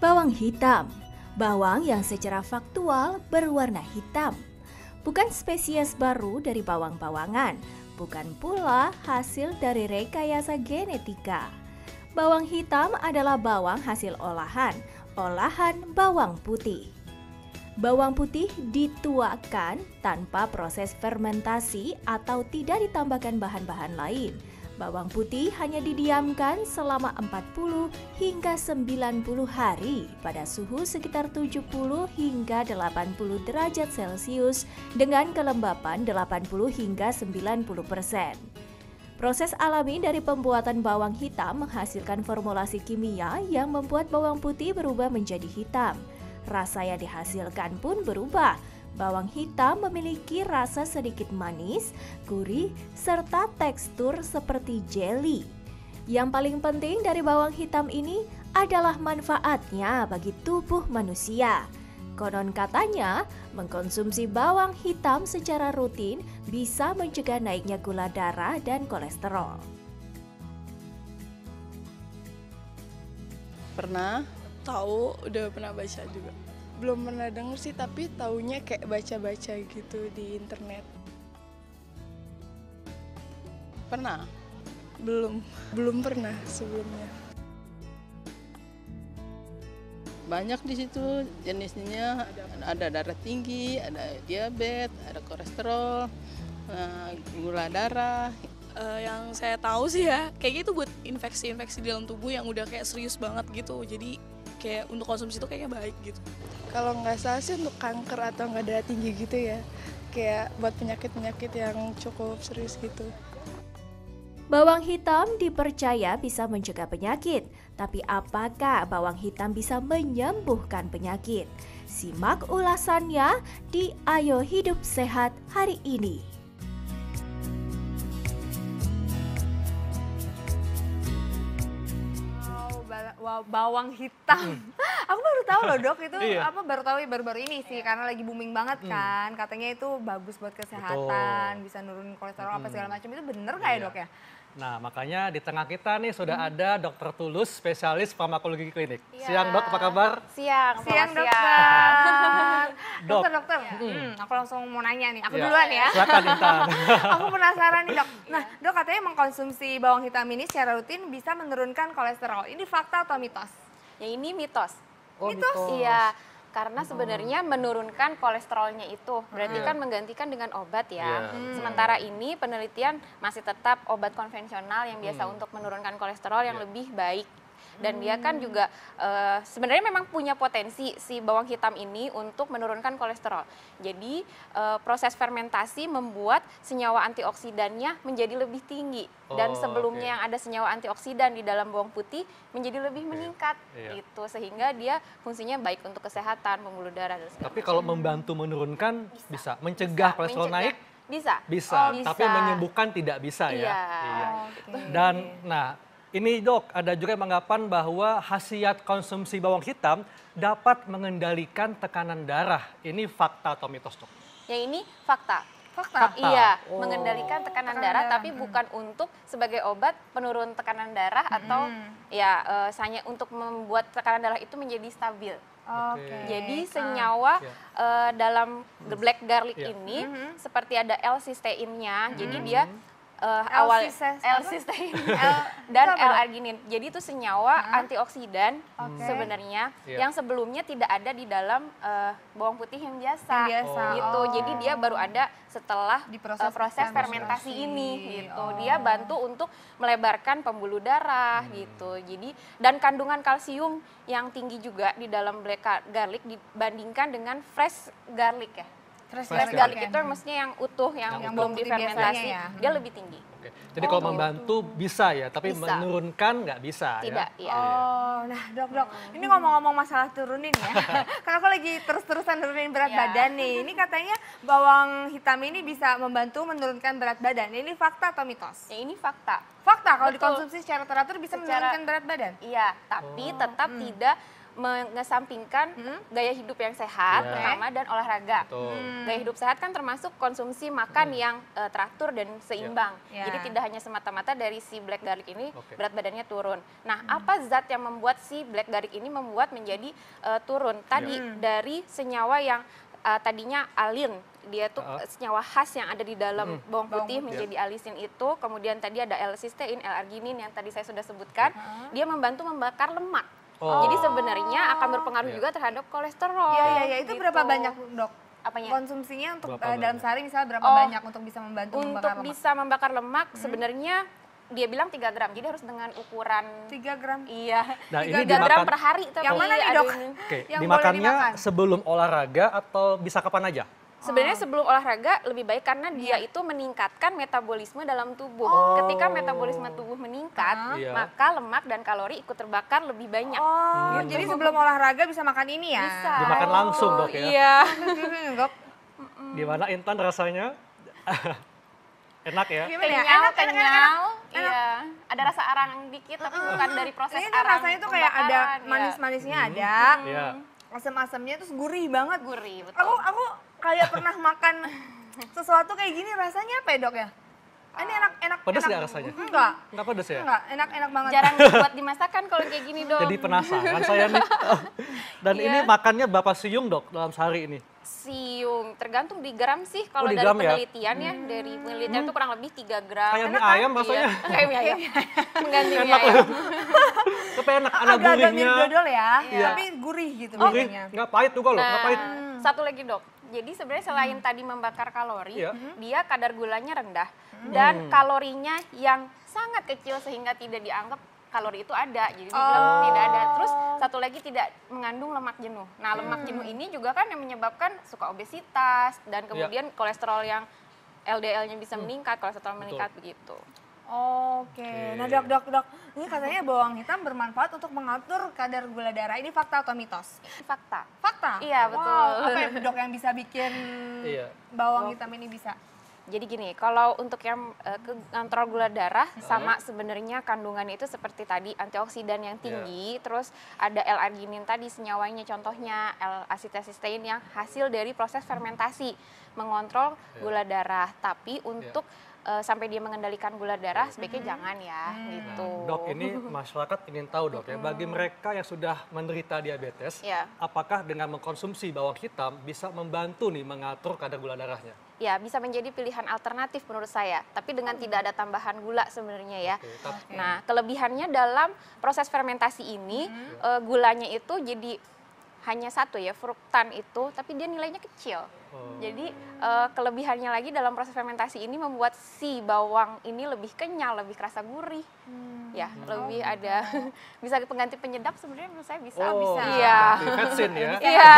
Bawang hitam, bawang yang secara faktual berwarna hitam. Bukan spesies baru dari bawang-bawangan, bukan pula hasil dari rekayasa genetika. Bawang hitam adalah bawang hasil olahan bawang putih. Bawang putih dituakan tanpa proses fermentasi atau tidak ditambahkan bahan-bahan lain. Bawang putih hanya didiamkan selama 40 hingga 90 hari pada suhu sekitar 70 hingga 80 derajat Celcius dengan kelembapan 80 hingga 90%. Proses alami dari pembuatan bawang hitam menghasilkan formulasi kimia yang membuat bawang putih berubah menjadi hitam. Rasa yang dihasilkan pun berubah. Bawang hitam memiliki rasa sedikit manis, gurih, serta tekstur seperti jelly. Yang paling penting dari bawang hitam ini adalah manfaatnya bagi tubuh manusia. Konon katanya, mengkonsumsi bawang hitam secara rutin bisa mencegah naiknya gula darah dan kolesterol. Pernah, tahu, udah pernah baca juga. Belum pernah denger sih, tapi taunya kayak baca-baca gitu di internet. Pernah? Belum pernah sebelumnya. Banyak di situ jenisnya, ada darah tinggi, ada diabetes, ada kolesterol, gula darah. Yang saya tahu sih ya, kayaknya itu buat infeksi-infeksi di dalam tubuh yang udah kayak serius banget gitu. Jadi kayak untuk konsumsi itu kayaknya baik gitu. Kalau nggak salah sih untuk kanker atau nggak darah tinggi gitu ya. Kayak buat penyakit-penyakit yang cukup serius gitu. Bawang hitam dipercaya bisa mencegah penyakit, tapi apakah bawang hitam bisa menyembuhkan penyakit? Simak ulasannya di Ayo Hidup Sehat hari ini. Wow, bawang hitam. Aku baru tahu loh dok, itu Iya. baru tahu baru-baru ini sih karena lagi booming banget kan. Katanya itu bagus buat kesehatan, bisa nurunin kolesterol apa segala macam. Itu bener nggak ya Iya. dok ya? Nah, makanya di tengah kita nih sudah ada Dokter Tulus, spesialis farmakologi klinik. Iya. Siang dok, apa kabar? Siang selamat dokter. Dok. Dokter. Aku langsung mau nanya nih. Aku Iya. duluan ya. Silakan Intan. Aku penasaran nih dok. Nah dok, katanya mengkonsumsi bawang hitam ini secara rutin bisa menurunkan kolesterol. Ini fakta atau mitos? Ya ini mitos. Oh, Iya, karena sebenarnya menurunkan kolesterolnya itu berarti kan menggantikan dengan obat ya. Iya. Sementara ini penelitian masih tetap obat konvensional yang biasa untuk menurunkan kolesterol yang lebih baik. Dan dia kan juga sebenarnya memang punya potensi si bawang hitam ini untuk menurunkan kolesterol. Jadi proses fermentasi membuat senyawa antioksidannya menjadi lebih tinggi. Dan sebelumnya yang ada senyawa antioksidan di dalam bawang putih menjadi lebih meningkat gitu. Sehingga dia fungsinya baik untuk kesehatan, pembuluh darah dan segala Tapi macam. kalau membantu menurunkan bisa. Mencegah kolesterol Mencegah. naik Bisa. bisa, bisa. tapi menyembuhkan tidak bisa ya. Iya. Dan nah, ini dok, ada juga yang menganggapan bahwa khasiat konsumsi bawang hitam dapat mengendalikan tekanan darah. Ini fakta atau mitos dok? Ya ini fakta. Fakta. Iya, mengendalikan tekanan darah, tapi bukan untuk sebagai obat penurun tekanan darah atau ya hanya untuk membuat tekanan darah itu menjadi stabil. Oke. Jadi senyawa dalam black garlic ini seperti ada L-cysteinnya, jadi dia awal L-cysteine dan L-arginin. Jadi itu senyawa antioksidan sebenarnya yang sebelumnya tidak ada di dalam bawang putih yang biasa. Gitu. Jadi dia baru ada setelah proses fermentasi ini gitu. Dia bantu untuk melebarkan pembuluh darah gitu. Jadi dan kandungan kalsium yang tinggi juga di dalam black garlic dibandingkan dengan fresh garlic ya. Fresh garlic itu maksudnya yang utuh, yang belum difermentasi, dia lebih tinggi. Oke. Jadi kalau membantu bisa ya, tapi Bisa. menurunkan nggak bisa Tidak, ya? iya. Oh, nah dok, ini ngomong-ngomong masalah turunin ya. Karena aku lagi terus-terusan turunin berat badan nih. Ini katanya bawang hitam ini bisa membantu menurunkan berat badan. Ini fakta atau mitos? Ya, ini fakta. Fakta, kalau Betul. dikonsumsi secara teratur bisa menurunkan berat badan? Iya, tapi tetap tidak mengesampingkan gaya hidup yang sehat pertama dan olahraga. Gaya hidup sehat kan termasuk konsumsi makan yang teratur dan seimbang. Jadi tidak hanya semata-mata dari si black garlic ini berat badannya turun. Nah, apa zat yang membuat si black garlic ini membuat menjadi turun? Tadi dari senyawa yang tadinya alin, dia tuh senyawa khas yang ada di dalam bawang putih menjadi alisin itu. Kemudian tadi ada L-cysteine, L-arginin yang tadi saya sudah sebutkan, dia membantu membakar lemak. Jadi sebenarnya akan berpengaruh juga terhadap kolesterol. Iya, itu gitu. berapa banyak, Dok? Apanya? Konsumsinya untuk dalam sehari misalnya berapa banyak untuk bisa membantu membakar lemak? Untuk bisa membakar lemak sebenarnya dia bilang 3 gram, jadi harus dengan ukuran 3 gram. Iya, Nah, 3 ini gram dimakan, per hari. Tapi yang mana nih, Dok? Oke, Yang boleh dimakannya dimakan? sebelum olahraga atau bisa kapan aja? Sebenarnya sebelum olahraga lebih baik karena dia itu meningkatkan metabolisme dalam tubuh. Ketika metabolisme tubuh meningkat, maka lemak dan kalori ikut terbakar lebih banyak. Jadi sebelum olahraga bisa makan ini ya? Bisa. Dimakan langsung, Dok, ya? Iya. Dok, Gimana Intan rasanya? Enak ya? gimana ya? Kenyal. Iya. Ada rasa arang dikit tapi bukan dari proses Ini arang. rasanya tuh kayak ada pembakaran, ya. manis-manisnya ada. Iya. Asam-asamnya terus gurih banget. Gurih, betul. Aku kayak pernah makan sesuatu kayak gini, rasanya apa ya, Dok ya? Ini enak. Pedas enak. nggak rasanya? Enggak. Nggak pedes ya? Enggak, enak banget. Jarang dibuat dimasakan kalau kayak gini, Dok. Jadi penasaran saya nih. Dan ini makannya berapa siung, Dok, dalam sehari ini? Siung, tergantung di gram sih. Kalau di dari gram ya? penelitian ya, dari penelitian itu kurang lebih 3 gram. Kayak mie ayam rasanya. Iya, kayak mie ayam. Mengganti mie Enak ayam. Tapi enak, ada Agak-agak gurihnya. mirip dodol ya, Iya. tapi gurih gitu Gurih, bedanya. nggak pahit juga loh, nggak Nah, pahit. satu lagi, Dok. Jadi sebenarnya selain tadi membakar kalori, Iya. dia kadar gulanya rendah dan kalorinya yang sangat kecil sehingga tidak dianggap kalori itu ada. Jadi dibilang tidak ada. Terus satu lagi tidak mengandung lemak jenuh. Nah, lemak jenuh ini juga kan yang menyebabkan suka obesitas dan kemudian kolesterol yang LDL-nya bisa meningkat, kolesterol meningkat begitu. Oke. Nah, Dok, ini katanya bawang hitam bermanfaat untuk mengatur kadar gula darah. Ini fakta atau mitos? Fakta. Fakta? Iya, betul. Apa ya, Dok, yang bisa bikin bawang hitam ini bisa? Jadi gini, kalau untuk yang kontrol gula darah sama sebenarnya kandungannya itu seperti tadi antioksidan yang tinggi, terus ada L-arginin tadi senyawanya contohnya L-acetylcysteine yang hasil dari proses fermentasi mengontrol gula darah. Tapi untuk sampai dia mengendalikan gula darah sebaiknya jangan ya gitu. Dok, ini masyarakat ingin tahu, Dok, ya, bagi mereka yang sudah menderita diabetes, apakah dengan mengkonsumsi bawang hitam bisa membantu nih mengatur kadar gula darahnya? Ya, bisa menjadi pilihan alternatif menurut saya, tapi dengan tidak ada tambahan gula sebenarnya ya. Nah, kelebihannya dalam proses fermentasi ini, gulanya itu jadi hanya satu ya, fruktan itu, tapi dia nilainya kecil. Jadi kelebihannya lagi dalam proses fermentasi ini membuat si bawang ini lebih kenyal, lebih kerasa gurih. Ya, lebih ada bisa pengganti penyedap sebenarnya menurut saya bisa. Iya. Vetsin ya? Iya.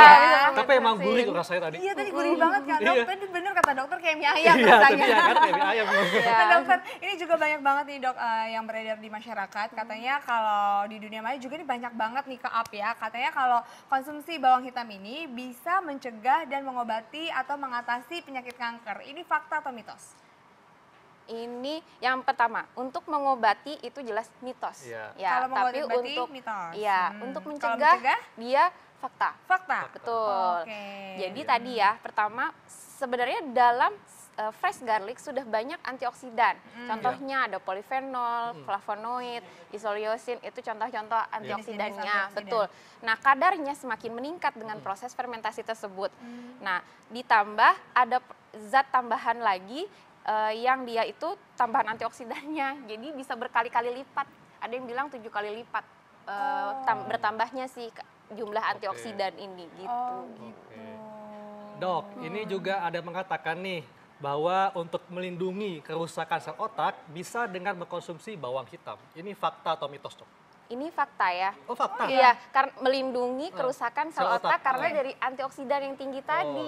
Tapi emang gurih kok rasanya tadi. Iya, tadi gurih banget kan, Dok. Iya. Tadi bener kata dokter kayak mie ayam Iya, rasanya. tadi ya kan kayak mie ayam. Nah, Dokter, ini juga banyak banget nih, Dok, yang beredar di masyarakat. Katanya kalau di dunia maya juga ini banyak banget nih ke-up ya. Katanya kalau konsumsi bawang hitam ini bisa mencegah dan mengobati atau mengatasi penyakit kanker. Ini fakta atau mitos? Ini yang pertama, untuk mengobati itu jelas mitos. Ya, Kalau tapi mengobati untuk mitos. untuk Kalau mencegah dia fakta. Fakta. Betul. Oke. Jadi tadi ya, pertama sebenarnya dalam fresh garlic sudah banyak antioksidan. Contohnya ada polifenol, flavonoid, isoleucin, itu contoh-contoh antioksidannya. Betul. Nah, kadarnya semakin meningkat dengan proses fermentasi tersebut. Nah, ditambah ada zat tambahan lagi yang dia itu tambahan antioksidannya. Jadi bisa berkali-kali lipat. Ada yang bilang 7 kali lipat bertambahnya sih jumlah antioksidan ini gitu. Dok, ini juga ada mengatakan nih bahwa untuk melindungi kerusakan sel otak bisa dengan mengkonsumsi bawang hitam. Ini fakta atau mitos, Dok? Ini fakta ya. Oh, fakta? Iya, karena melindungi kerusakan sel otak karena dari antioksidan yang tinggi tadi.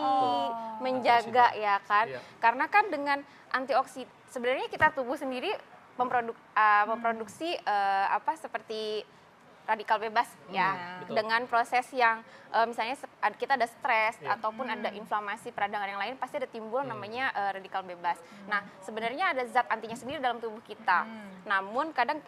Menjaga ya kan. Karena kan dengan antioksidan, sebenarnya kita tubuh sendiri memproduksi seperti radikal bebas ya, dengan proses yang misalnya kita ada stres ataupun ada inflamasi peradangan yang lain, pasti ada timbul namanya radikal bebas. Nah, sebenarnya ada zat antinya sendiri dalam tubuh kita. Namun kadang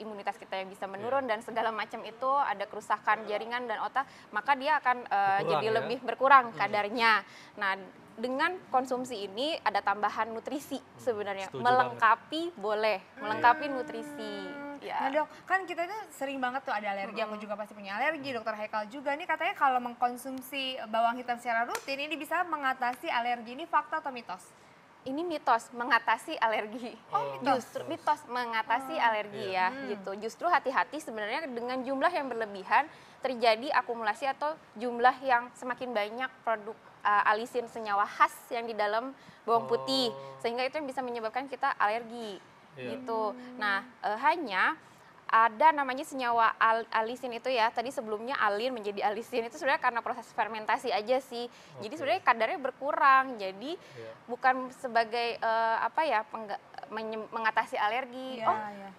imunitas kita yang bisa menurun dan segala macam itu, ada kerusakan jaringan dan otak, maka dia akan jadi lebih berkurang kadarnya. Nah, dengan konsumsi ini ada tambahan nutrisi sebenarnya, melengkapi boleh, melengkapi nutrisi. Nah dok, kan kita itu sering banget tuh ada alergi, aku juga pasti punya alergi, dokter Haikal juga. Ini katanya kalau mengkonsumsi bawang hitam secara rutin ini bisa mengatasi alergi, ini fakta atau mitos? Ini mitos, mengatasi alergi. Justru mitos mengatasi alergi ya gitu. Justru hati-hati sebenarnya dengan jumlah yang berlebihan terjadi akumulasi atau jumlah yang semakin banyak produk alisin senyawa khas yang di dalam bawang putih, sehingga itu yang bisa menyebabkan kita alergi gitu. Nah, hanya ada namanya senyawa alisin itu ya, tadi sebelumnya alin menjadi alisin itu sebenarnya karena proses fermentasi aja sih. Jadi sebenarnya kadarnya berkurang, jadi bukan sebagai mengatasi alergi.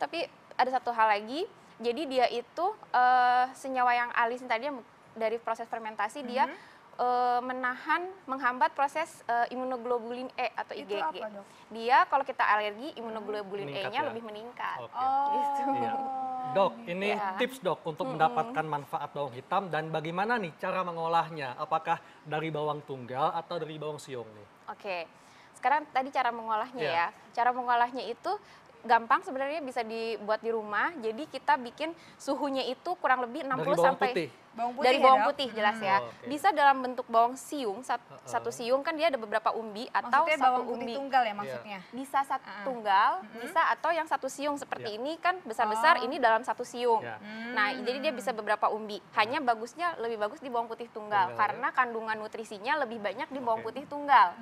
Tapi ada satu hal lagi, jadi dia itu senyawa yang alisin tadi dari proses fermentasi dia menghambat proses imunoglobulin E atau IgG. Itu apa, dok? Dia kalau kita alergi imunoglobulin E-nya lebih meningkat. Gitu. Dok, ini tips dok untuk mendapatkan manfaat bawang hitam dan bagaimana nih cara mengolahnya? Apakah dari bawang tunggal atau dari bawang siung nih? Oke, sekarang tadi cara mengolahnya ya. Cara mengolahnya itu gampang sebenarnya, bisa dibuat di rumah. Jadi kita bikin suhunya itu kurang lebih 60 sampai dari bawang putih jelas ya. Bisa dalam bentuk bawang siung, satu siung kan dia ada beberapa umbi atau maksudnya satu bawang putih umbi. Tunggal ya maksudnya? Bisa satu tunggal, bisa atau yang satu siung seperti ini kan besar-besar, ini dalam satu siung. Nah, jadi dia bisa beberapa umbi. Hanya bagusnya lebih bagus di bawang putih tunggal karena kandungan nutrisinya lebih banyak di bawang putih tunggal.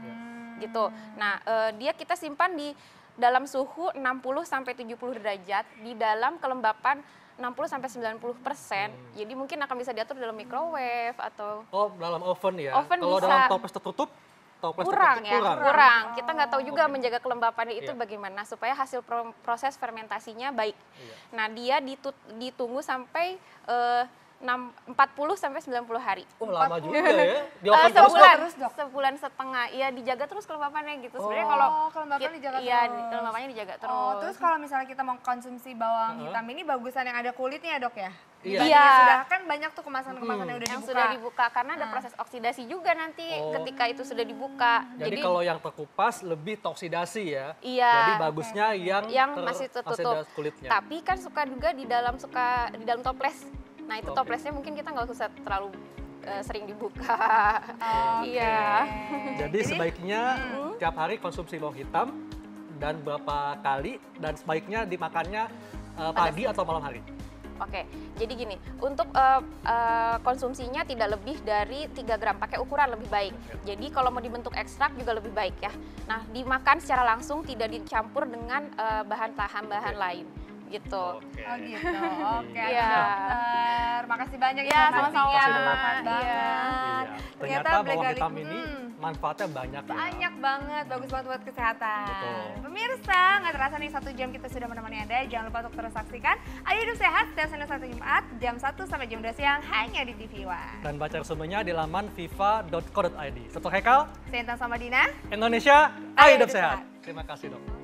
Gitu. Nah, dia kita simpan di dalam suhu 60 sampai 70 derajat di dalam kelembapan 60 sampai 90%. Jadi mungkin akan bisa diatur dalam microwave atau dalam oven ya. Oven kalau bisa. dalam toples tertutup, kurang. Kita nggak tahu juga menjaga kelembapannya itu bagaimana supaya hasil proses fermentasinya baik. Nah, dia ditunggu sampai 40 sampai 90 hari. Lama juga ya. Di oven sebulan setengah. Iya, dijaga terus kelembapannya gitu. Sebenarnya kalau kelembapannya dijaga terus. Iya, kelembapannya dijaga terus. Terus kalau misalnya kita mau konsumsi bawang hitam ini bagusan yang ada kulitnya ya dok ya? Iya. Sudah kan banyak tuh kemasan-kemasan yang udah dibuka. Sudah dibuka karena ada proses oksidasi juga nanti ketika itu sudah dibuka. Jadi kalau yang terkupas lebih toksidasi ya. Iya. Jadi bagusnya yang masih tertutup kulitnya. Tapi kan suka juga di dalam toples. Nah, itu toplesnya mungkin kita nggak usah terlalu sering dibuka. Iya. Jadi sebaiknya tiap hari konsumsi bawang hitam dan berapa kali, dan sebaiknya dimakannya pagi atau malam hari. Oke, jadi gini, untuk konsumsinya tidak lebih dari 3 gram, pakai ukuran lebih baik. Jadi kalau mau dibentuk ekstrak juga lebih baik ya. Nah, dimakan secara langsung, tidak dicampur dengan bahan lain. Gitu. Gitu. Dokter. Makasih banyak ya, sama-sama. Bermanfaat banget. Ternyata bawang hitam ini manfaatnya banyak ya. Banyak banget, bagus banget buat kesehatan. Pemirsa, nggak terasa nih 1 jam kita sudah menemani Anda. Jangan lupa untuk terus saksikan Ayo Hidup Sehat setiap Senin sampai Jumat jam 1 sampai jam 2 siang hanya di TV One. Dan baca resumennya di laman viva.co.id. Dr. Haikal, saya Intan Samadina. Indonesia, Ayo Hidup Sehat. Terima kasih dok.